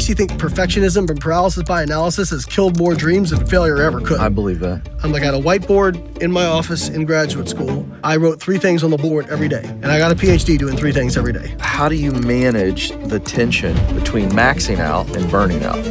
actually think perfectionism and paralysis by analysis has killed more dreams than failure ever could. I believe that. I'm like at a whiteboard in my office in graduate school. I wrote 3 things on the board every day, and I got a PhD doing 3 things every day. How do you manage the tension between maxing out and burning out?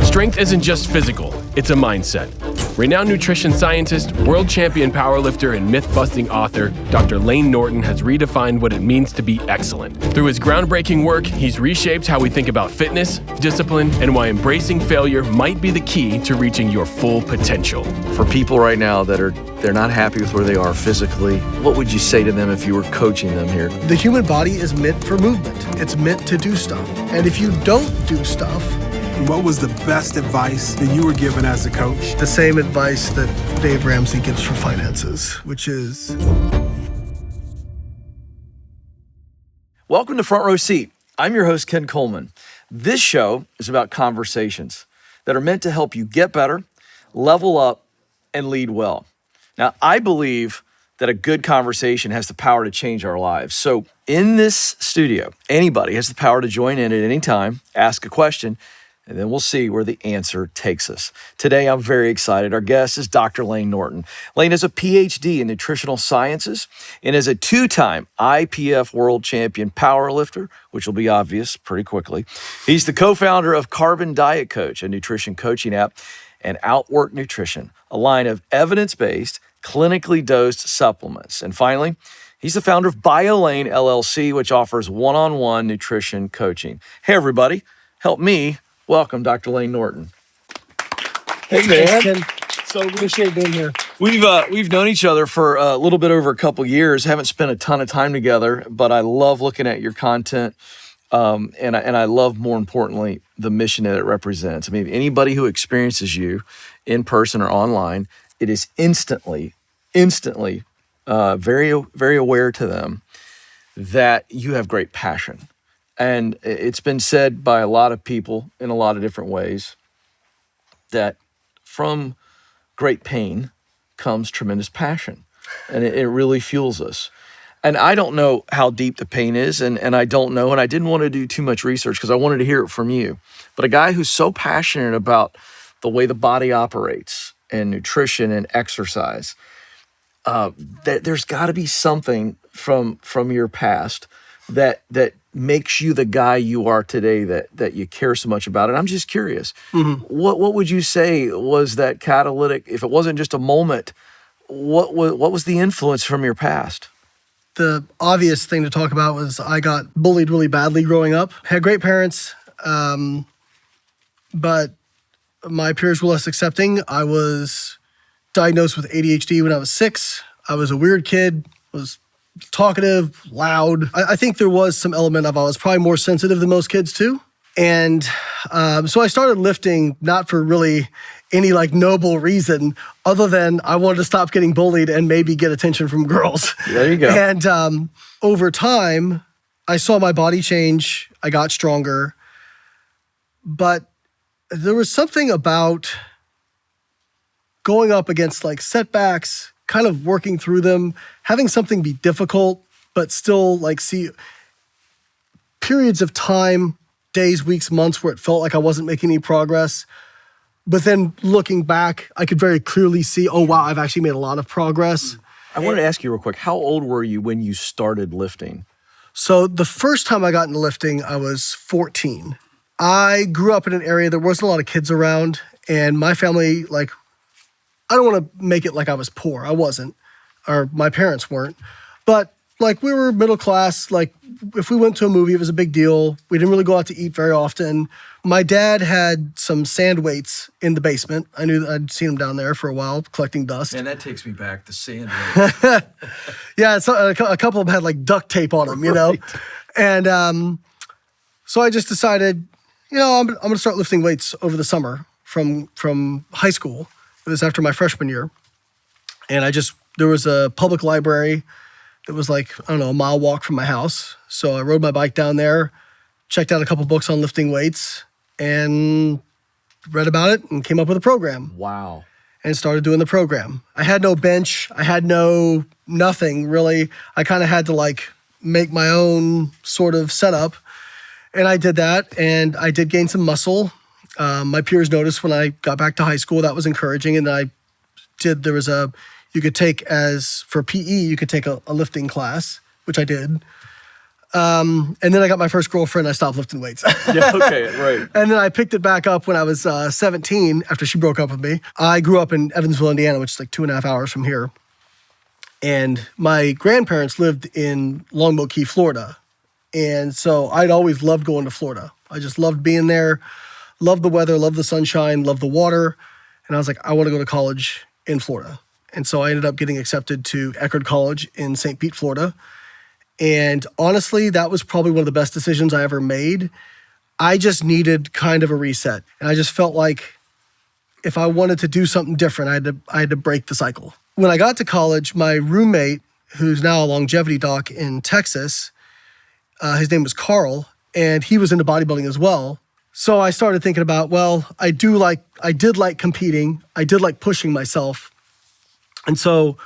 Strength isn't just physical, it's a mindset. Renowned nutrition scientist, world champion powerlifter, and myth-busting author, Dr. Layne Norton has redefined what it means to be excellent. Through his groundbreaking work, he's reshaped how we think about fitness, discipline, and why embracing failure might be the key to reaching your full potential. For people right now that they're not happy with where they are physically, what would you say to them if you were coaching them here? The human body is meant for movement. It's meant to do stuff. And if you don't do stuff, what was the best advice that you were given as a coach? the same advice that Dave Ramsey gives for finances, which is... Welcome to Front Row Seat. I'm your host, Ken Coleman. This show is about conversations that are meant to help you get better, level up, and lead well. Now, I believe that a good conversation has the power to change our lives. So in this studio, anybody has the power to join in at any time, ask a question, and then we'll see where the answer takes us. Today, I'm very excited. Our guest is Dr. Layne Norton. Layne is a PhD in nutritional sciences and is a 2-time IPF world champion powerlifter, which will be obvious pretty quickly. He's the co-founder of Carbon Diet Coach, a nutrition coaching app, and Outwork Nutrition, a line of evidence-based, clinically dosed supplements. And finally, he's the founder of BioLane LLC, which offers one-on-one nutrition coaching. Hey, everybody, help me welcome Dr. Layne Norton. Hey, man. So appreciate being here. We've known each other for a little bit over a couple years. Haven't spent a ton of time together, but I love looking at your content, and I love, more importantly, the mission that it represents. I mean, anybody who experiences you in person or online, it is instantly, very, very aware to them that you have great passion. And it's been said by a lot of people in a lot of different ways that from great pain comes tremendous passion. And it really fuels us. And I don't know how deep the pain is, and I don't know, and I didn't want to do too much research because I wanted to hear it from you. But a guy who's so passionate about the way the body operates and nutrition and exercise, that there's got to be something from your past that makes you the guy you are today, that you care so much about. And I'm just curious, what would you say was that catalytic, if it wasn't just a moment, what was the influence from your past? The obvious thing to talk about was I got bullied really badly growing up. Had great parents, but my peers were less accepting. I was diagnosed with ADHD when I was 6. I was a weird kid, was talkative, loud. I think there was some element of I was probably more sensitive than most kids too. And so I started lifting not for really any like noble reason other than I wanted to stop getting bullied and maybe get attention from girls. There you go. And over time, I saw my body change. I got stronger. But there was something about going up against like setbacks, kind of working through them, having something be difficult, but still like see periods of time, days, weeks, months where it felt like I wasn't making any progress. But then looking back, I could very clearly see, oh, wow, I've actually made a lot of progress. I wanted to ask you real quick, how old were you when you started lifting? So the first time I got into lifting, I was 14. I grew up in an area there wasn't a lot of kids around, and my family, like, I don't want to make it like I was poor. I wasn't, or my parents weren't. But like we were middle class. Like if we went to a movie, it was a big deal. We didn't really go out to eat very often. My dad had some sand weights in the basement. I knew I'd seen him down there for a while collecting dust. And that takes me back to sand weights. Yeah, so a couple of them had like duct tape on them, you know? Right. And so I just decided, you know, I'm going to start lifting weights over the summer from high school. It was after my freshman year. And there was a public library that was like, I don't know, a mile walk from my house. So I rode my bike down there, checked out a couple books on lifting weights, and read about it and came up with a program. Wow. And started doing the program. I had no bench. I had nothing really. I kind of had to like make my own sort of setup. And I did that, and I did gain some muscle. My peers noticed when I got back to high school, that was encouraging. And then you could take for PE, you could take a lifting class, which I did. And then I got my first girlfriend, I stopped lifting weights. Yeah, okay, right. And then I picked it back up when I was 17 after she broke up with me. I grew up in Evansville, Indiana, which is like 2.5 hours from here. And my grandparents lived in Longboat Key, Florida. And so I'd always loved going to Florida. I just loved being there, loved the weather, loved the sunshine, loved the water. And I was like, I want to go to college in Florida. And so I ended up getting accepted to Eckerd College in St. Pete, Florida. And honestly, that was probably one of the best decisions I ever made. I just needed kind of a reset. And I just felt like if I wanted to do something different, I had to break the cycle. When I got to college, my roommate, who's now a longevity doc in Texas, his name was Carl, and he was into bodybuilding as well. So I started thinking about, well, I did like competing. I did like pushing myself. And so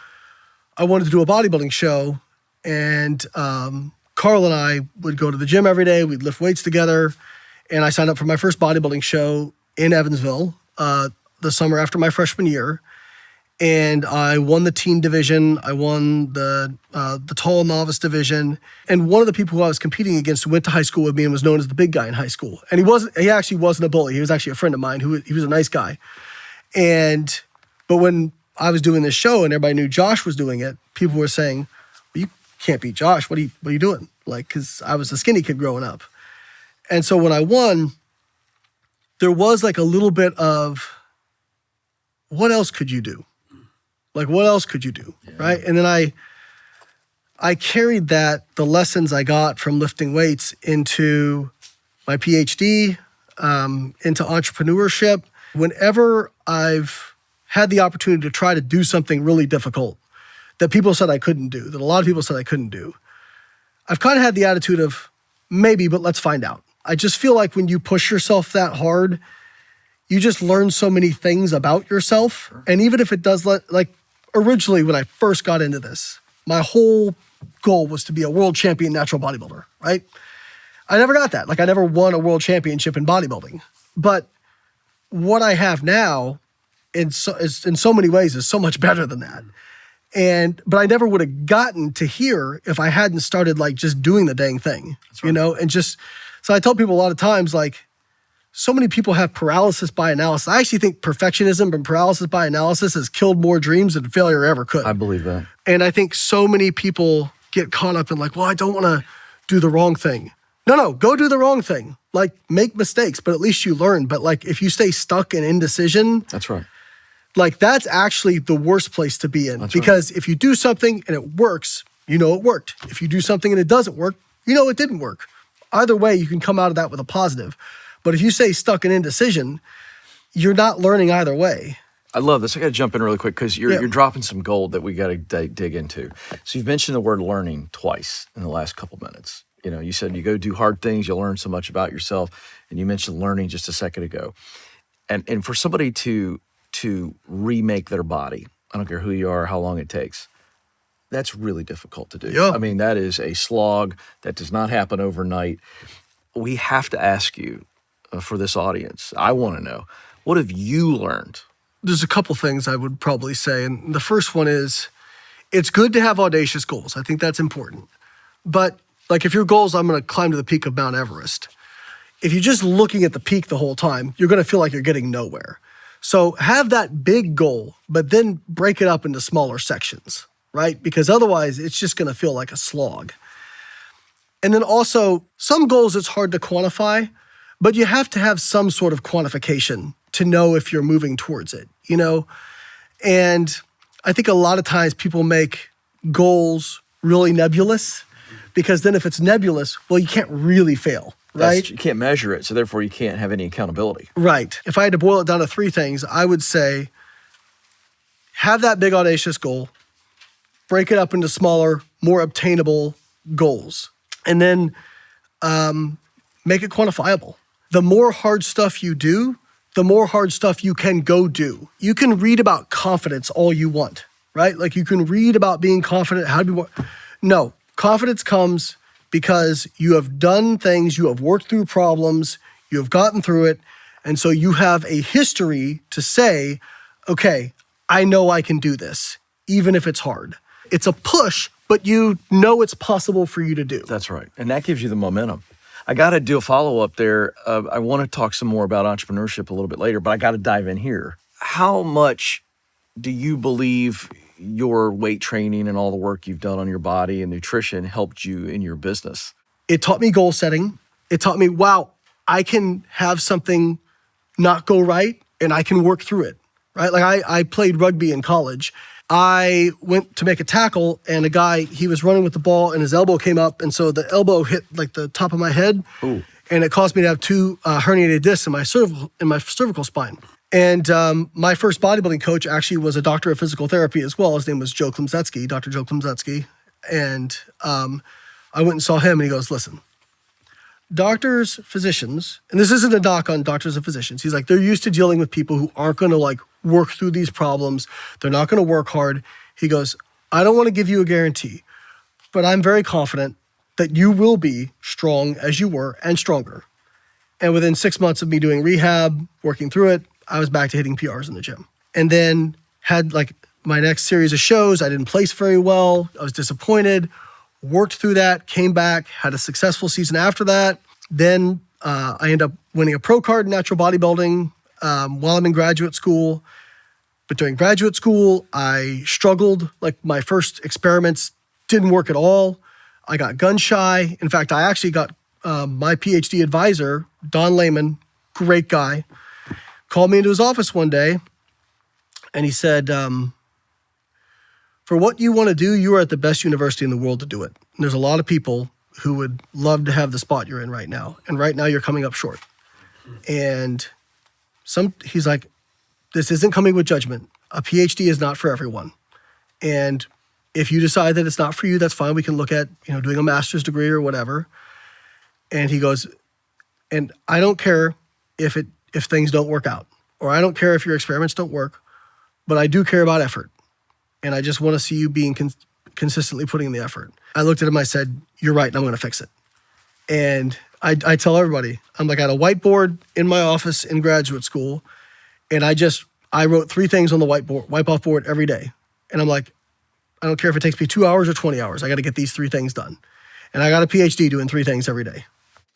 I wanted to do a bodybuilding show. And Carl and I would go to the gym every day. We'd lift weights together. And I signed up for my first bodybuilding show in Evansville the summer after my freshman year. And I won the teen division. I won the tall novice division. And one of the people who I was competing against who went to high school with me and was known as the big guy in high school. And he actually wasn't a bully. He was actually a friend of mine he was a nice guy. But when I was doing this show and everybody knew Josh was doing it, people were saying, well, you can't beat Josh. What are you doing? Like, because I was a skinny kid growing up. And so when I won, there was like a little bit of, what else could you do? Like, what else could you do, right? And then I carried the lessons I got from lifting weights into my PhD, into entrepreneurship. Whenever I've had the opportunity to try to do something really difficult that people said I couldn't do, that a lot of people said I couldn't do, I've kind of had the attitude of, maybe, but let's find out. I just feel like when you push yourself that hard, you just learn so many things about yourself. Sure. And even if it does, originally when I first got into this, my whole goal was to be a world champion natural bodybuilder, right? I never got that. Like, I never won a world championship in bodybuilding. But what I have now, in so many ways, is so much better than that. But I never would have gotten to here if I hadn't started just doing the dang thing, right. So I tell people a lot of times, so many people have paralysis by analysis. I actually think perfectionism and paralysis by analysis has killed more dreams than failure ever could. I believe that. And I think so many people get caught up in well, I don't want to do the wrong thing. No, go do the wrong thing. Make mistakes, but at least you learn. But if you stay stuck in indecision. That's right. That's actually the worst place to be in. That's because right. If you do something and it works, it worked. If you do something and it doesn't work, it didn't work. Either way, you can come out of that with a positive. But if you stay stuck in indecision, you're not learning either way. I love this. I got to jump in really quick because you're dropping some gold that we got to dig into. So you've mentioned the word learning twice in the last couple minutes. You said you go do hard things, you'll learn so much about yourself, and you mentioned learning just a second ago. And for somebody to remake their body, I don't care who you are, how long it takes, that's really difficult to do. Yeah. I mean, that is a slog that does not happen overnight. We have to ask you, for this audience, I want to know, what have you learned? There's a couple things I would probably say. And the first one is, it's good to have audacious goals. I think that's important. But if your goal is, I'm going to climb to the peak of Mount Everest, if you're just looking at the peak the whole time, you're going to feel like you're getting nowhere. So have that big goal, but then break it up into smaller sections, right? Because otherwise it's just going to feel like a slog. And then also, some goals it's hard to quantify, but you have to have some sort of quantification to know if you're moving towards it, And I think a lot of times people make goals really nebulous, because then if it's nebulous, well, you can't really fail, right? You can't measure it, so therefore you can't have any accountability. Right. If I had to boil it down to 3 things, I would say have that big audacious goal, break it up into smaller, more obtainable goals, and then make it quantifiable. The more hard stuff you do, the more hard stuff you can go do. You can read about confidence all you want, right? You can read about being confident, how to be more. No, confidence comes because you have done things, you have worked through problems, you have gotten through it. And so you have a history to say, okay, I know I can do this, even if it's hard. It's a push, but you know it's possible for you to do. That's right. And that gives you the momentum. I got to do a follow-up there. I want to talk some more about entrepreneurship a little bit later, but I got to dive in here. How much do you believe your weight training and all the work you've done on your body and nutrition helped you in your business? It taught me goal setting. It taught me, wow, I can have something not go right and I can work through it, right? Like I played rugby in college. I went to make a tackle and a guy, he was running with the ball and his elbow came up. And so the elbow hit like the top of my head. Ooh. And it caused me to have 2 herniated discs in my cervical spine. And my first bodybuilding coach actually was a doctor of physical therapy as well. His name was Dr. Joe Klemczewski. And I went and saw him and he goes, listen, doctors, physicians, and this isn't a knock on doctors and physicians. He's like, they're used to dealing with people who aren't going to like work through these problems. They're not going to work hard. He goes, I don't want to give you a guarantee, but I'm very confident that you will be strong as you were and stronger. And within 6 months of me doing rehab, working through it, I was back to hitting PRs in the gym. And then had like my next series of shows. I didn't place very well. I was disappointed. Worked through that, came back, had a successful season after that. Then I ended up winning a pro card in natural bodybuilding while I'm in graduate school. But during graduate school, I struggled. Like my first experiments didn't work at all. I got gun shy. In fact, I actually got my PhD advisor, Don Layman, great guy, called me into his office one day and he said, for what you want to do, you are at the best university in the world to do it. And there's a lot of people who would love to have the spot you're in right now. And right now you're coming up short. And he's like, this isn't coming with judgment. A PhD is not for everyone. And if you decide that it's not for you, that's fine. We can look at, doing a master's degree or whatever. And he goes, and I don't care if things don't work out, or I don't care if your experiments don't work, but I do care about effort. And I just want to see you being consistently putting in the effort. I looked at him, I said, you're right, and I'm going to fix it. And I tell everybody, I'm like, I had a whiteboard in my office in graduate school, and I wrote 3 things on the wipe-off board every day. And I'm like, I don't care if it takes me 2 hours or 20 hours, I got to get these 3 things done. And I got a PhD doing 3 things every day.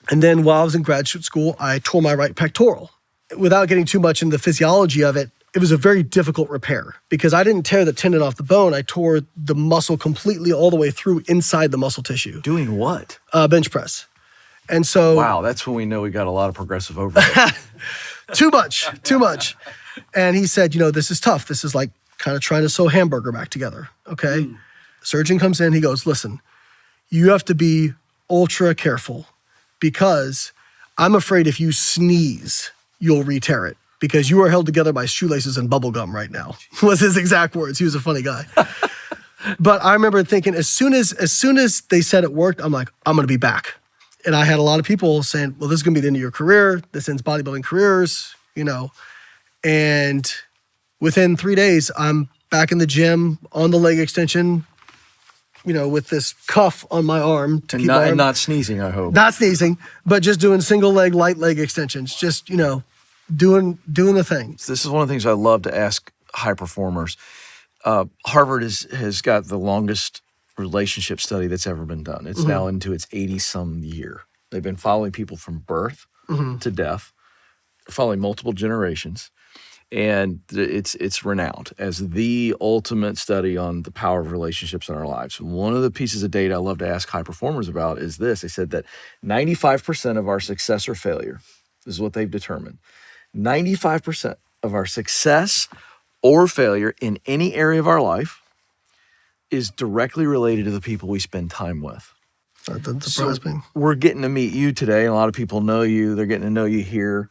And then while I was in graduate school, I tore my right pectoral. Without getting too much into the physiology of it, it was a very difficult repair because I didn't tear the tendon off the bone. I tore the muscle completely all the way through inside the muscle tissue. Doing what? Bench press. And so... Wow, that's when we know we got a lot of progressive overload. Too much. And he said, this is tough. This is like kind of trying to sew a hamburger back together, okay? The surgeon comes in, he goes, listen, you have to be ultra careful because I'm afraid if you sneeze, you'll re-tear it because you are held together by shoelaces and bubble gum right now, was his exact words. He was a funny guy. But I remember thinking as soon as they said it worked, I'm like, I'm going to be back. And I had a lot of people saying, well, this is going to be the end of your career. This ends bodybuilding careers, And within 3 days, I'm back in the gym on the leg extension, with this cuff on my arm. And not sneezing, I hope. Not sneezing, but just doing single leg, light leg extensions. Just, doing the thing. This is one of the things I love to ask high performers. Harvard has got the longest relationship study that's ever been done. It's now into its 80-some year. They've been following people from birth to death, following multiple generations, and it's renowned as the ultimate study on the power of relationships in our lives. One of the pieces of data I love to ask high performers about is this. They said that 95% of our success or failure, this is what they've determined, 95% of our success or failure in any area of our life is directly related to the people we spend time with. That doesn't surprise me. We're getting to meet you today, and a lot of people know you. They're getting to know you here.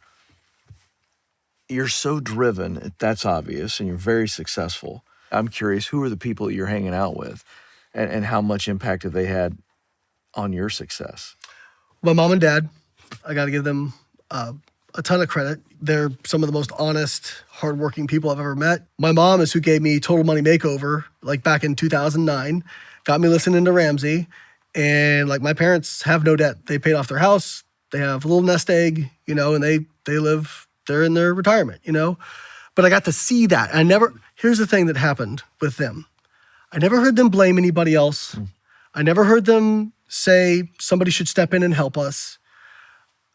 You're so driven, that's obvious, and you're very successful. I'm curious, who are the people that you're hanging out with, and how much impact have they had on your success? My mom and dad, I got to give them a ton of credit. They're some of the most honest, hardworking people I've ever met. My mom is who gave me Total Money Makeover, like back in 2009, got me listening to Ramsey, And like my parents have no debt. They paid off their house. They have a little nest egg, and they're in their retirement, But I got to see that. Here's the thing that happened with them. I never heard them blame anybody else. I never heard them say somebody should step in and help us.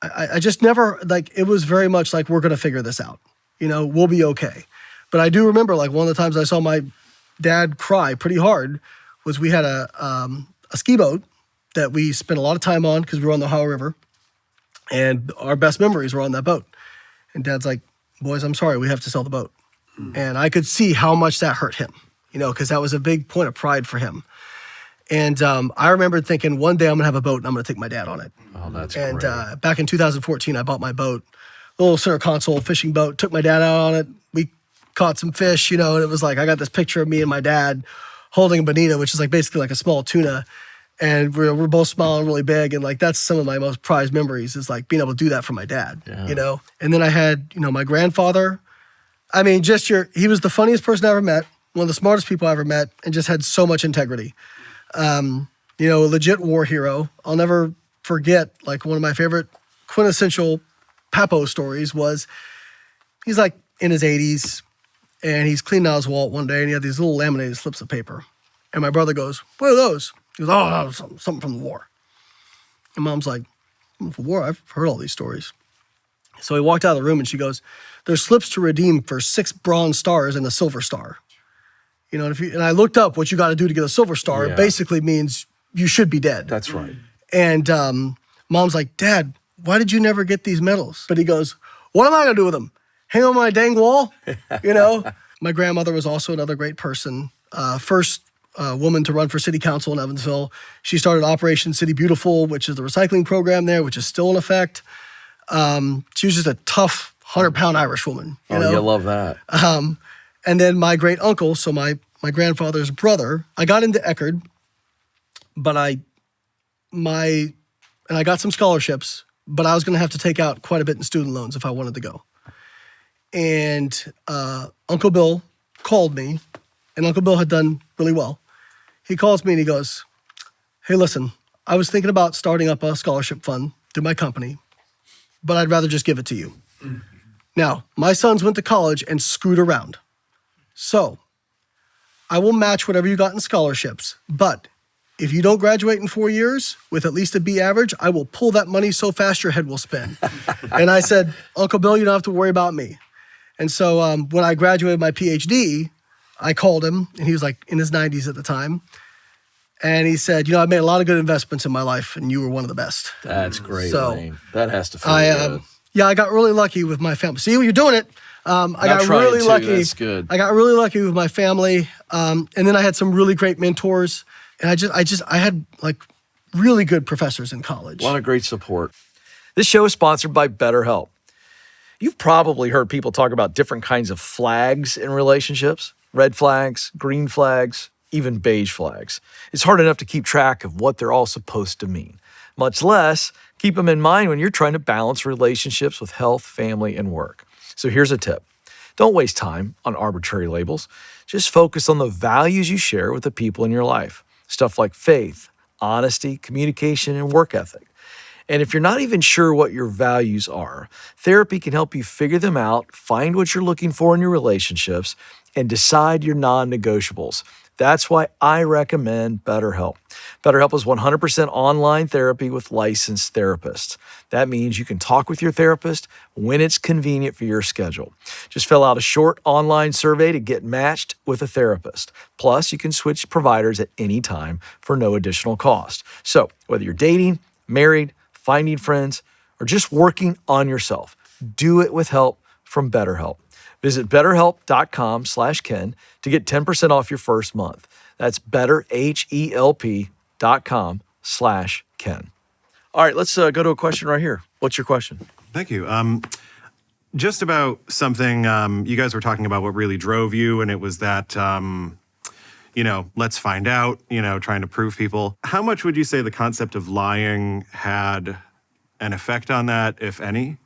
I just never, it was very much like, we're going to figure this out. We'll be okay. But I do remember, one of the times I saw my dad cry pretty hard was we had a ski boat that we spent a lot of time on because we were on the Ohio River. And our best memories were on that boat. And Dad's like, boys, I'm sorry, we have to sell the boat. And I could see how much that hurt him, because that was a big point of pride for him. And I remember thinking, one day I'm going to have a boat and I'm going to take my dad on it. Oh, that's great. And back in 2014, I bought my boat, a little center console fishing boat, took my dad out on it. We caught some fish, and it was like, I got this picture of me and my dad holding a bonita, which is basically like a small tuna. And we're both smiling really big. And that's some of my most prized memories is being able to do that for my dad, And then I had, my grandfather. I mean, he was the funniest person I ever met, one of the smartest people I ever met, and just had so much integrity. A legit war hero. I'll never forget, one of my favorite quintessential Papo stories was he's in his 80s and he's cleaning out his wallet one day and he had these little laminated slips of paper. And my brother goes, "What are those?" He goes, "Oh, no, something from the war." And Mom's like, "From the war? I've heard all these stories." So he walked out of the room and she goes, "There's slips to redeem for 6 bronze stars and a silver star." And I looked up what you got to do to get a silver star. Yeah. It basically means you should be dead. That's right. And Mom's like, "Dad, why did you never get these medals?" But he goes, "What am I going to do with them? Hang on my dang wall?" My grandmother was also another great person. First woman to run for city council in Evansville. She started Operation City Beautiful, which is the recycling program there, which is still in effect. She was just a tough 100-pound Irish woman. You love that. And then my great uncle, so my grandfather's brother, I got into Eckerd, but I got some scholarships, but I was going to have to take out quite a bit in student loans if I wanted to go. And Uncle Bill called me, and Uncle Bill had done really well. He calls me and he goes, "Hey, listen, I was thinking about starting up a scholarship fund through my company, but I'd rather just give it to you. Now, my sons went to college and screwed around. So I will match whatever you got in scholarships, but if you don't graduate in 4 years with at least a B average, I will pull that money so fast your head will spin." And I said, "Uncle Bill, you don't have to worry about me." And so when I graduated my PhD, I called him, and he was in his 90s at the time. And he said, "I made a lot of good investments in my life, and you were one of the best." That's great, So, Layne. That has to feel good. Yeah, I got really lucky with my family. See, you're doing it. I got trying really to. lucky. That's good. I got really lucky with my family. And then I had some really great mentors. And I had really good professors in college. A lot of great support. This show is sponsored by BetterHelp. You've probably heard people talk about different kinds of flags in relationships. Red flags, green flags, even beige flags. It's hard enough to keep track of what they're all supposed to mean, much less keep them in mind when you're trying to balance relationships with health, family, and work. So here's a tip. Don't waste time on arbitrary labels. Just focus on the values you share with the people in your life. Stuff like faith, honesty, communication, and work ethic. And if you're not even sure what your values are, therapy can help you figure them out, find what you're looking for in your relationships, and decide your non-negotiables. That's why I recommend BetterHelp. BetterHelp is 100% online therapy with licensed therapists. That means you can talk with your therapist when it's convenient for your schedule. Just fill out a short online survey to get matched with a therapist. Plus, you can switch providers at any time for no additional cost. So, whether you're dating, married, finding friends, or just working on yourself, do it with help from BetterHelp. Visit betterhelp.com/Ken to get 10% off your first month. That's betterhelp.com/Ken. All right, let's go to a question right here. What's your question? Thank you. Just about something you guys were talking about what really drove you, and it was that, let's find out, trying to prove people. How much would you say the concept of lying had an effect on that, if any?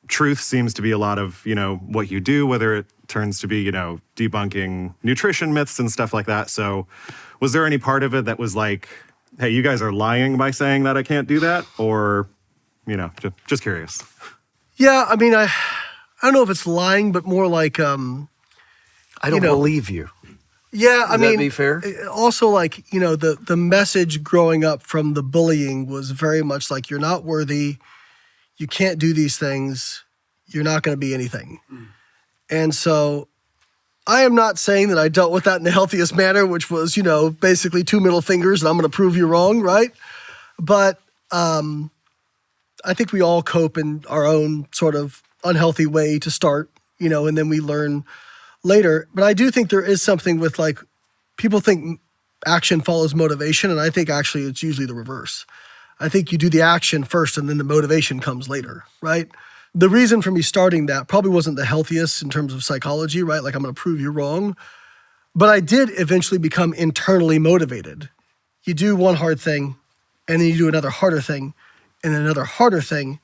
Truth seems to be a lot of, what you do, whether it turns to be, debunking nutrition myths and stuff like that. So was there any part of it that was hey, you guys are lying by saying that I can't do that? Or, just curious. Yeah, I mean, I don't know if it's lying, but more like, I don't believe you. yeah, I Would mean, that be fair? Also, like, the message growing up from the bullying was very much like, you're not worthy, you can't do these things, you're not going to be anything. And so I am not saying that I dealt with that in the healthiest manner, which was, basically 2 middle fingers and I'm going to prove you wrong, right? But I think we all cope in our own sort of unhealthy way to start, and then we learn later. But I do think there is something with, like, people think action follows motivation, and I think actually it's usually the reverse. I think you do the action first and then the motivation comes later, right? The reason for me starting that probably wasn't the healthiest in terms of psychology, right? Like, I'm going to prove you wrong. But I did eventually become internally motivated. You do one hard thing, and then you do another harder thing, and then another harder thing.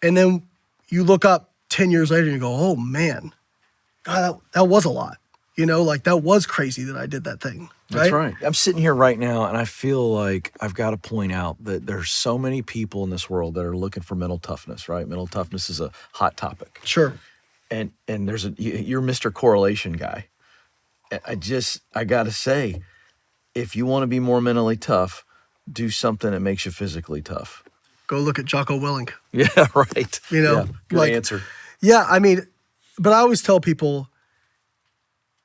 And then you look up 10 years later and you go, oh man, God, that was a lot. Like, that was crazy that I did that thing. Right? That's right. I'm sitting here right now and I feel like I've got to point out that there's so many people in this world that are looking for mental toughness, right? Mental toughness is a hot topic. Sure. And you're Mr. Correlation guy. I got to say, if you want to be more mentally tough, do something that makes you physically tough. Go look at Jocko Willink. Yeah, right. Yeah, good answer. Yeah, I mean, but I always tell people,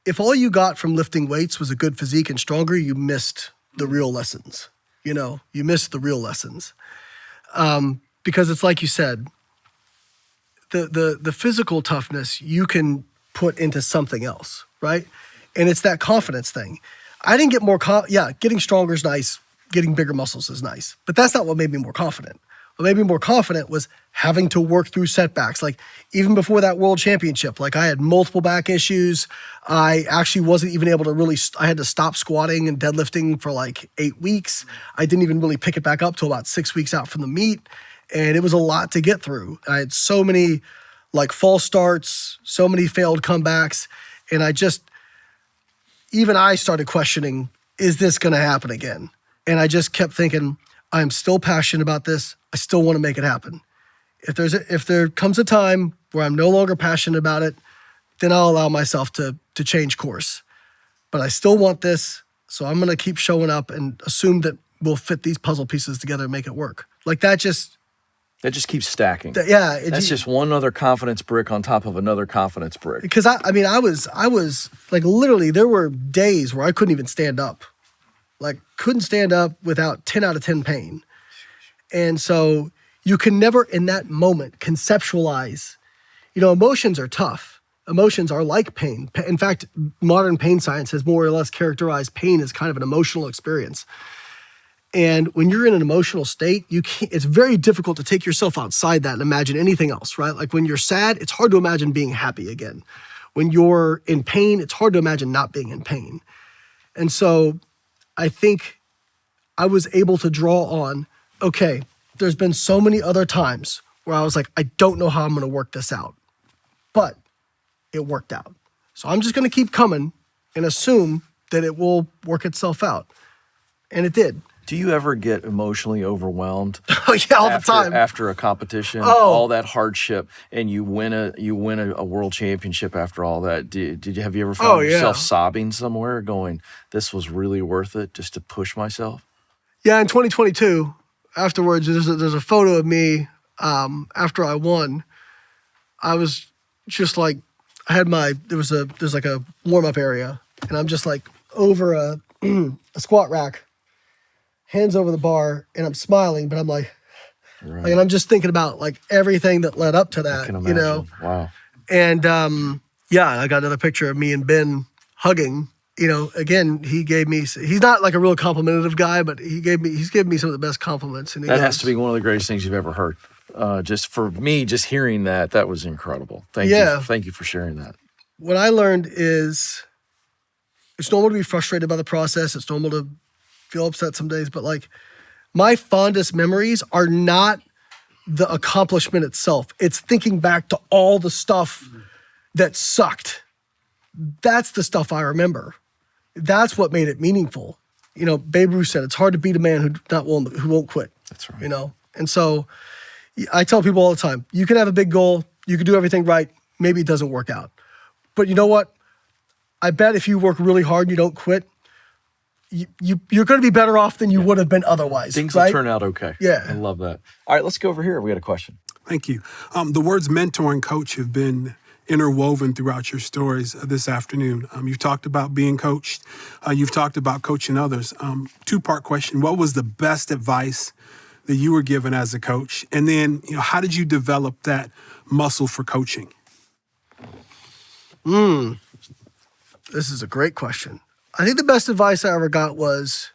if all you got from lifting weights was a good physique and stronger, you missed the real lessons. You missed the real lessons. Because it's like you said, the physical toughness you can put into something else, right? And it's that confidence thing. I didn't get more, getting stronger is nice. Getting bigger muscles is nice. But that's not what made me more confident. What made me more confident was having to work through setbacks. Like, even before that world championship, like, I had multiple back issues. I actually wasn't even able to I had to stop squatting and deadlifting for like 8 weeks. I didn't even really pick it back up till about 6 weeks out from the meet. And it was a lot to get through. I had so many like false starts, so many failed comebacks. And even I started questioning, is this going to happen again? And I just kept thinking, I'm still passionate about this. I still want to make it happen. If there comes a time where I'm no longer passionate about it, then I'll allow myself to change course. But I still want this, so I'm going to keep showing up and assume that we'll fit these puzzle pieces together and make it work. Like, that just keeps stacking. That's just one other confidence brick on top of another confidence brick. Because I was like, literally, there were days where I couldn't even stand up. Like, couldn't stand up without 10 out of 10 pain. And so you can never in that moment conceptualize, emotions are tough. Emotions are like pain. In fact, modern pain science has more or less characterized pain as kind of an emotional experience. And when you're in an emotional state, it's very difficult to take yourself outside that and imagine anything else, right? Like, when you're sad, it's hard to imagine being happy again. When you're in pain, it's hard to imagine not being in pain. And so I think I was able to draw on, okay, there's been so many other times where I was like, I don't know how I'm going to work this out, but it worked out. So I'm just going to keep coming and assume that it will work itself out. And it did. Do you ever get emotionally overwhelmed? Oh yeah, all the time. After a competition, all that hardship, and you win a world championship after all that. Have you ever found yourself sobbing somewhere, going, "This was really worth it, just to push myself"? Yeah, in 2022, afterwards, there's a photo of me after I won. I was just like, there's like a warm up area, and I'm just like over a squat rack. Hands over the bar, and I'm smiling, but I'm like, and I'm just thinking about like everything that led up to that, I can imagine. Wow. And I got another picture of me and Ben hugging. Again, he's not like a real complimentary guy, but he's given me some of the best compliments. And that has to be one of the greatest things you've ever heard. Just for me, just hearing that was incredible. Thank you for sharing that. What I learned is it's normal to be frustrated by the process. It's normal to feel upset some days, but like, my fondest memories are not the accomplishment itself. It's thinking back to all the stuff that sucked. That's the stuff I remember. That's what made it meaningful. Babe Ruth said, it's hard to beat a man who won't quit. That's right. And so I tell people all the time, you can have a big goal, you can do everything right, maybe it doesn't work out. But you know what? I bet if you work really hard and you don't quit, you're going to be better off than you would have been otherwise. Things right? will turn out okay. Yeah. I love that. All right, let's go over here. We got a question. Thank you. The words mentor and coach have been interwoven throughout your stories this afternoon. You've talked about being coached. You've talked about coaching others. Two-part question. What was the best advice that you were given as a coach? And then, how did you develop that muscle for coaching? This is a great question. I think the best advice I ever got was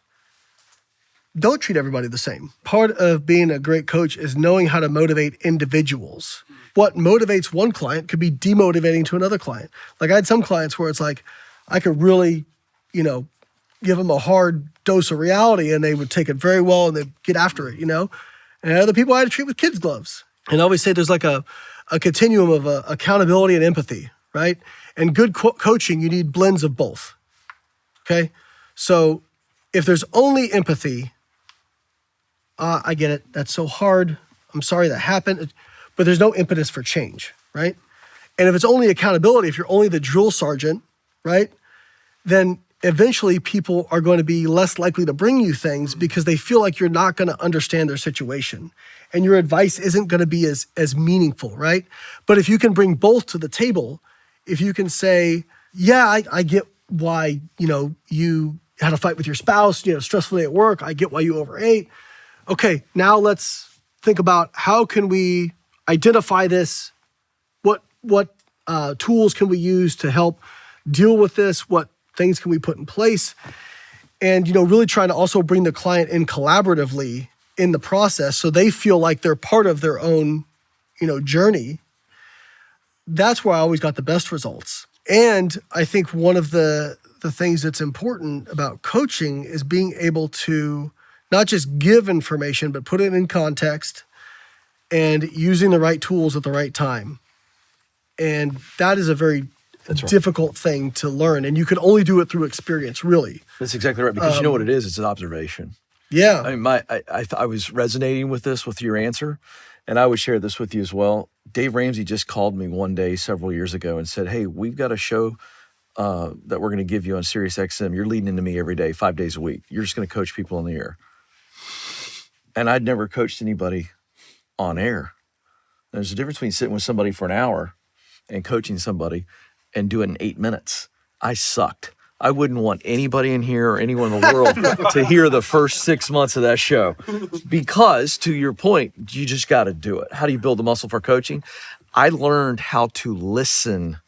don't treat everybody the same. Part of being a great coach is knowing how to motivate individuals. What motivates one client could be demotivating to another client. Like I had some clients where it's like, I could really, give them a hard dose of reality and they would take it very well and they'd get after it, And other people I had to treat with kids' gloves. And I always say there's like a continuum of accountability and empathy, right? And good coaching, you need blends of both. Okay, so if there's only empathy, I get it. That's so hard. I'm sorry that happened. But there's no impetus for change, right? And if it's only accountability, if you're only the drill sergeant, right, then eventually people are going to be less likely to bring you things because they feel like you're not going to understand their situation. And your advice isn't going to be as meaningful, right? But if you can bring both to the table, if you can say, yeah, I get why, you had a fight with your spouse, stressful day at work. I get why you overate. Okay, now let's think about how can we identify this? What tools can we use to help deal with this? What things can we put in place? And, really trying to also bring the client in collaboratively in the process so they feel like they're part of their own, journey. That's where I always got the best results. And I think one of the things that's important about coaching is being able to not just give information, but put it in context and using the right tools at the right time. And that is a very difficult thing to learn. And you can only do it through experience, really. That's exactly right. Because you know what it is? It's an observation. Yeah. I mean, I was resonating with this, with your answer, and I would share this with you as well. Dave Ramsey just called me one day several years ago and said, hey, we've got a show that we're going to give you on Sirius XM. You're leading into me every day, 5 days a week. You're just going to coach people on the air. And I'd never coached anybody on air. There's a difference between sitting with somebody for an hour and coaching somebody and do it in 8 minutes. I sucked. I wouldn't want anybody in here or anyone in the world to hear the first 6 months of that show because, to your point, you just got to do it. How do you build the muscle for coaching? I learned how to listen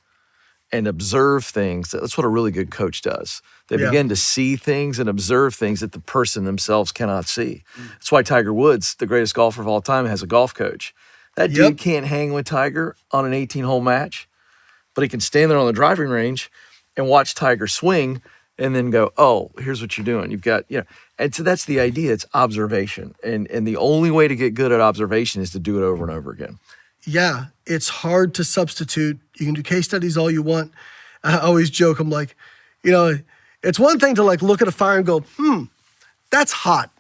and observe things. That's what a really good coach does. They begin to see things and observe things that the person themselves cannot see. That's why Tiger Woods, the greatest golfer of all time, has a golf coach. That dude can't hang with Tiger on an 18-hole match, but he can stand there on the driving range and watch Tiger swing and then go, oh, here's what you're doing. You've got, and so that's the idea. It's observation. And the only way to get good at observation is to do it over and over again. Yeah, it's hard to substitute. You can do case studies all you want. I always joke, I'm like, it's one thing to look at a fire and go, that's hot.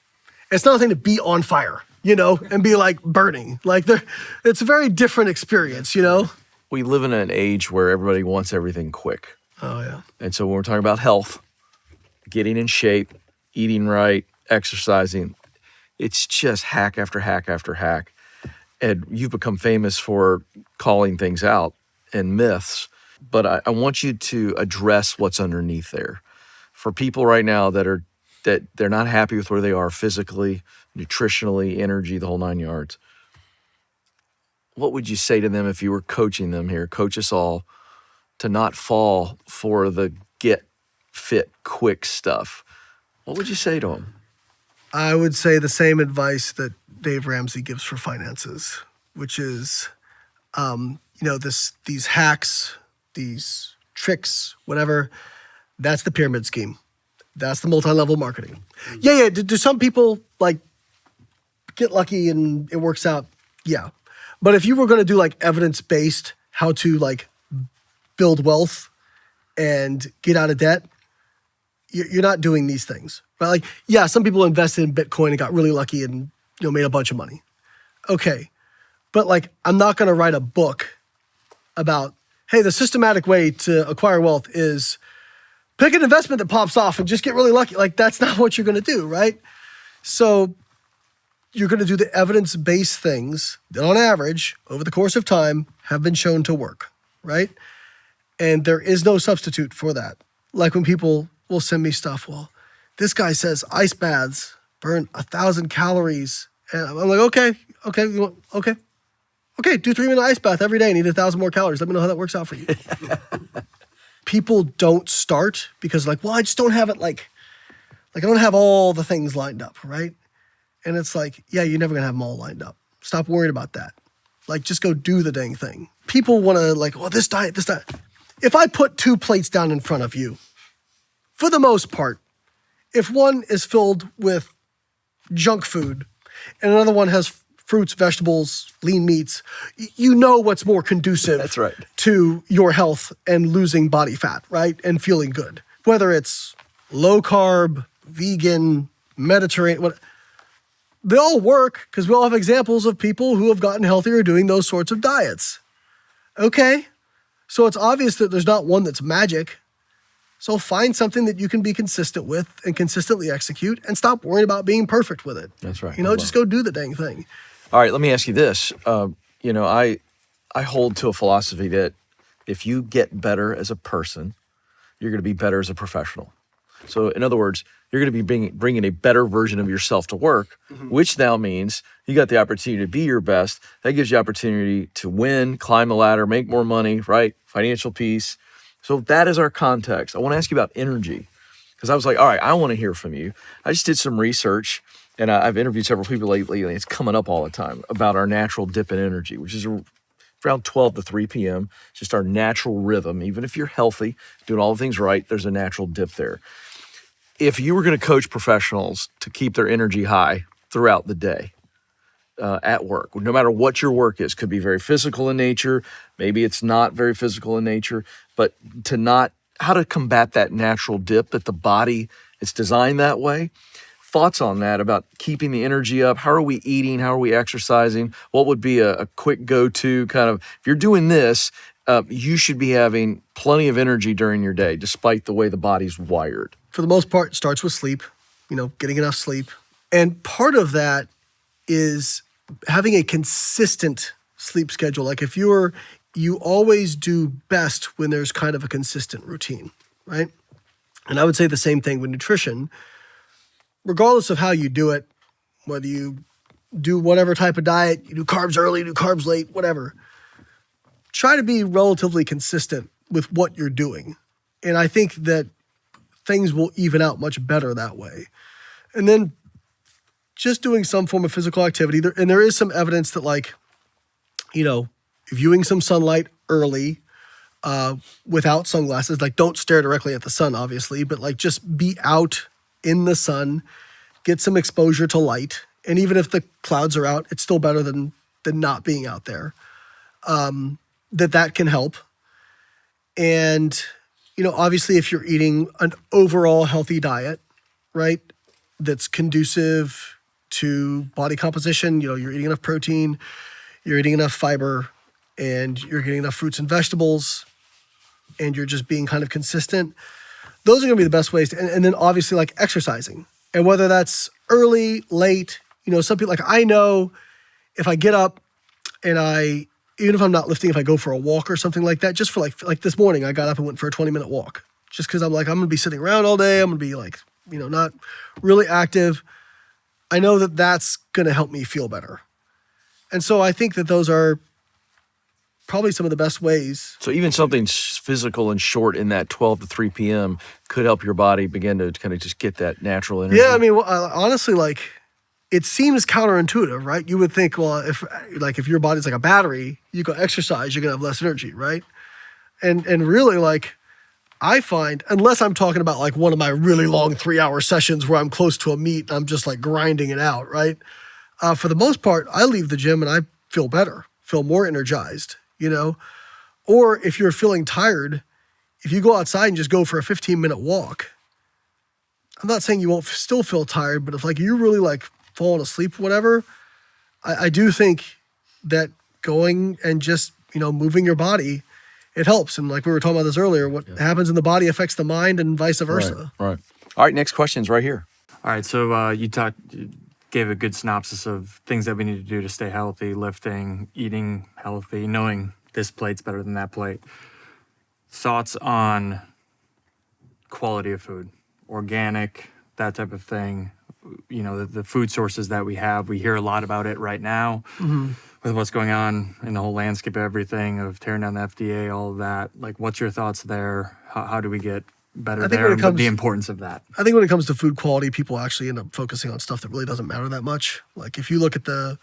It's another thing to be on fire, and be burning. It's a very different experience, We live in an age where everybody wants everything quick. Oh, yeah. And so when we're talking about health, getting in shape, eating right, exercising, it's just hack after hack after hack. And you've become famous for calling things out and myths, but I want you to address what's underneath there. For people right now that they're not happy with where they are physically, nutritionally, energy, the whole 9 yards, what would you say to them if you were coaching them here, coach us all, to not fall for the get fit quick stuff? What would you say to them? I would say the same advice that Dave Ramsey gives for finances, which is, these hacks, these tricks, whatever, that's the pyramid scheme. That's the multi-level marketing. Yeah. Do some people get lucky and it works out? Yeah. But if you were going to do evidence-based, how to build wealth and get out of debt, you're not doing these things. Right? Like, yeah, some people invested in Bitcoin and got really lucky and made a bunch of money. Okay. But like, I'm not going to write a book about, hey, the systematic way to acquire wealth is pick an investment that pops off and just get really lucky. Like, that's not what you're going to do, right? So you're going to do the evidence-based things that on average, over the course of time, have been shown to work, right? And there is no substitute for that. Like when people will send me stuff, well, this guy says ice baths burn 1,000 calories. And I'm like, okay, do 3-minute ice bath every day. Need 1,000 more calories. Let me know how that works out for you. People don't start because like, well, I just don't have it like I don't have all the things lined up, right? And it's like, yeah, you're never gonna have them all lined up. Stop worrying about that. Like, just go do the dang thing. People wanna like, well, this diet. If I put 2 plates down in front of you, for the most part, if one is filled with junk food and another one has fruits, vegetables, lean meats, you know what's more conducive That's right. to your health and losing body fat, right? And feeling good. Whether it's low carb, vegan, Mediterranean, they all work because we all have examples of people who have gotten healthier doing those sorts of diets. Okay, so it's obvious that there's not one that's magic. So find something that you can be consistent with and consistently execute and stop worrying about being perfect with it. That's right. Just go do the dang thing. All right, let me ask you this. I hold to a philosophy that if you get better as a person, you're going to be better as a professional. So in other words, you're going to be bringing a better version of yourself to work, which now means you got the opportunity to be your best. That gives you opportunity to win, climb the ladder, make more money, right? Financial peace. So that is our context. I want to ask you about energy because I was like, all right, I want to hear from you. I just did some research and I've interviewed several people lately and it's coming up all the time about our natural dip in energy, which is around 12 to 3 p.m. It's just our natural rhythm. Even if you're healthy, doing all the things right, there's a natural dip there. If you were going to coach professionals to keep their energy high throughout the day at work, no matter what your work is, could be very physical in nature, maybe it's not very physical in nature, but how to combat that natural dip that the body is designed that way. Thoughts on that about keeping the energy up? How are we eating? How are we exercising? What would be a quick go-to kind of, if you're doing this, you should be having plenty of energy during your day, despite the way the body's wired. For the most part, it starts with sleep, getting enough sleep. And part of that is having a consistent sleep schedule. Like if you always do best when there's kind of a consistent routine, right? And I would say the same thing with nutrition. Regardless of how you do it, whether you do whatever type of diet, you do carbs early, do carbs late, whatever, try to be relatively consistent with what you're doing. And I think that things will even out much better that way. And then just doing some form of physical activity. And there is some evidence that viewing some sunlight early without sunglasses, don't stare directly at the sun, obviously, but just be out in the sun, get some exposure to light. And even if the clouds are out, it's still better than not being out there. That can help. And, obviously if you're eating an overall healthy diet, right, that's conducive to body composition, you're eating enough protein, you're eating enough fiber, and you're getting enough fruits and vegetables, and you're just being kind of consistent, those are going to be the best ways. And then obviously exercising. And whether that's early, late, some people, I know if I get up and even if I'm not lifting, if I go for a walk or something like that, just for like this morning, I got up and went for a 20-minute walk just because I'm going to be sitting around all day. I'm going to be not really active. I know that that's going to help me feel better. And so I think that those are probably some of the best ways. So even something physical and short in that 12 to 3 p.m. could help your body begin to kind of just get that natural energy. Yeah, I mean, honestly, it seems counterintuitive, right? You would think, well, if your body's like a battery, you go exercise, you're gonna have less energy, right? And really, I find, unless I'm talking about one of my really long 3-hour sessions where I'm close to a meet, I'm just grinding it out, right? For the most part, I leave the gym and I feel better, feel more energized, Or if you're feeling tired, if you go outside and just go for a 15-minute walk, I'm not saying you won't still feel tired, but if like you're really like falling asleep, whatever, I do think that going and just, moving your body, it helps. And like we were talking about this earlier, what happens in the body affects the mind and vice versa. Right. All right, next question's right here. All right, so you gave a good synopsis of things that we need to do to stay healthy, lifting, eating healthy, knowing this plate's better than that plate. Thoughts on quality of food, organic, that type of thing. The food sources that we have, we hear a lot about it right now with what's going on in the whole landscape of everything, of tearing down the FDA, all of that. Like, what's your thoughts there? How do we get better there? The importance of that. I think when it comes to food quality, people actually end up focusing on stuff that really doesn't matter that much. Like if you look at the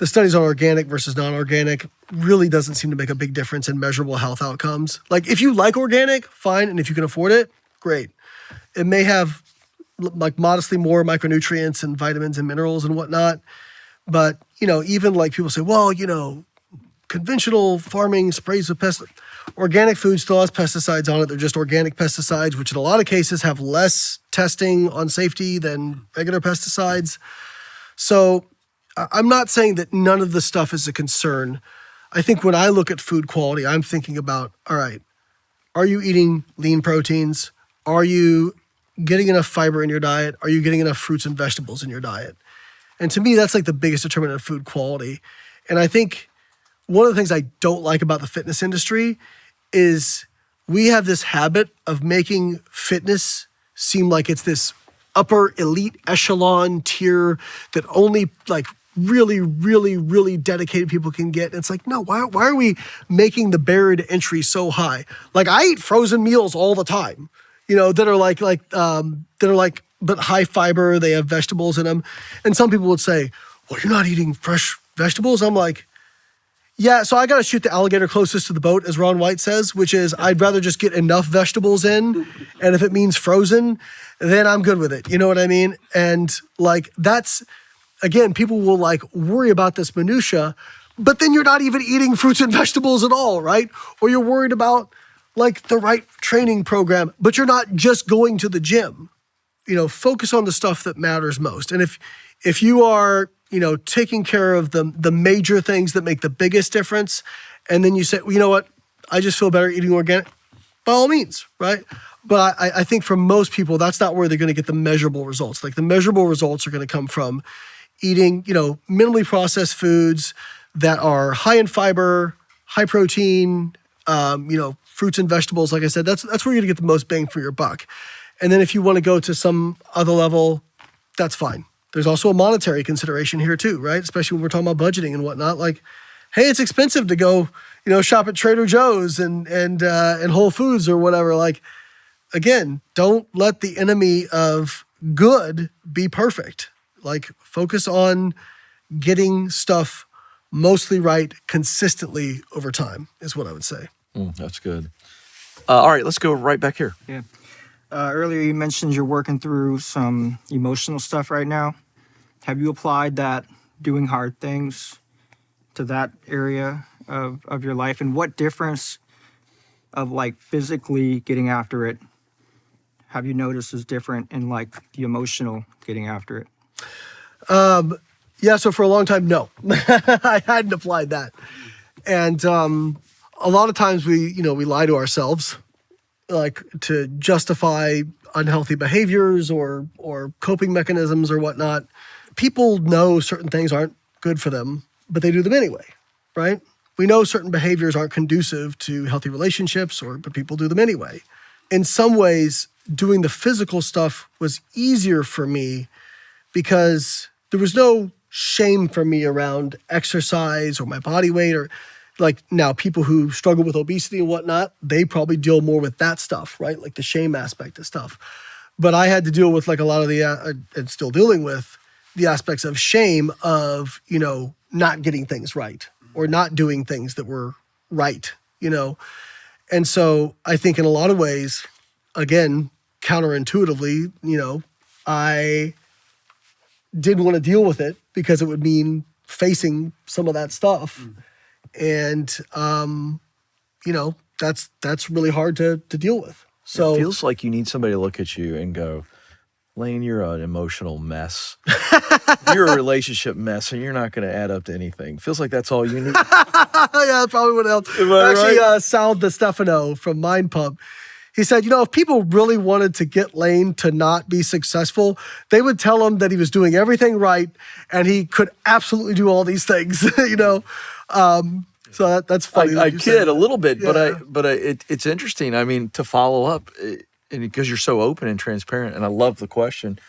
studies on organic versus non-organic, really doesn't seem to make a big difference in measurable health outcomes. Like if you like organic, fine, and if you can afford it, great. It may have like modestly more micronutrients and vitamins and minerals and whatnot. But, even like people say, well, conventional farming sprays with pesticides. Organic food still has pesticides on it. They're just organic pesticides, which in a lot of cases have less testing on safety than regular pesticides. So I'm not saying that none of the stuff is a concern. I think when I look at food quality, I'm thinking about, all right, are you eating lean proteins? Are you getting enough fiber in your diet? Are you getting enough fruits and vegetables in your diet? And to me, that's like the biggest determinant of food quality. And I think one of the things I don't like about the fitness industry is we have this habit of making fitness seem like it's this upper elite echelon tier that only like really, really, really dedicated people can get. And it's like, no, why are we making the barrier to entry so high? Like I eat frozen meals all the time, that are but high fiber, they have vegetables in them. And some people would say, well, you're not eating fresh vegetables. I'm like, yeah, so I got to shoot the alligator closest to the boat, as Ron White says, which is I'd rather just get enough vegetables in. And if it means frozen, then I'm good with it. You know what I mean? And like, that's, again, people will like worry about this minutia, but then you're not even eating fruits and vegetables at all, right? Or you're worried about like the right training program, but you're not just going to the gym. Focus on the stuff that matters most. And if you are, taking care of the major things that make the biggest difference, and then you say, well, you know what, I just feel better eating organic, by all means, right? But I think for most people, that's not where they're going to get the measurable results. Like the measurable results are going to come from eating, minimally processed foods that are high in fiber, high protein, fruits and vegetables. Like I said, that's where you're going to get the most bang for your buck. And then if you want to go to some other level, that's fine. There's also a monetary consideration here too, right? Especially when we're talking about budgeting and whatnot. Like, hey, it's expensive to go, shop at Trader Joe's and Whole Foods or whatever. Like, again, don't let the enemy of good be perfect. Like, focus on getting stuff mostly right consistently over time is what I would say. That's good. All right, let's go right back here. Yeah. Earlier you mentioned you're working through some emotional stuff right now. Have you applied that doing hard things to that area of your life? And what difference of like physically getting after it have you noticed is different in like the emotional getting after it? Yeah, so for a long time, no. I hadn't applied that. And a lot of times we lie to ourselves, like to justify unhealthy behaviors or coping mechanisms or whatnot. People know certain things aren't good for them, but they do them anyway, right? We know certain behaviors aren't conducive to healthy relationships, but people do them anyway. In some ways, doing the physical stuff was easier for me because there was no shame for me around exercise or my body weight or like now people who struggle with obesity and whatnot, they probably deal more with that stuff, right? Like the shame aspect of stuff. But I had to deal with like a lot of and still dealing with the aspects of shame of, not getting things right or not doing things that were right, And so I think in a lot of ways, again, counterintuitively, I didn't want to deal with it because it would mean facing some of that stuff. And, that's really hard to deal with. So It feels like you need somebody to look at you and go, Layne, you're an emotional mess. You're a relationship mess, and you're not going to add up to anything. Feels like that's all you need. Yeah, probably would help. Am I Actually, right? Sal DeStefano from Mind Pump, he said, if people really wanted to get Layne to not be successful, they would tell him that he was doing everything right and he could absolutely do all these things, So that's funny. I that you said kid a that. little bit, Yeah. but it's interesting. I mean, to follow up, and because you're so open and transparent, and I love the question.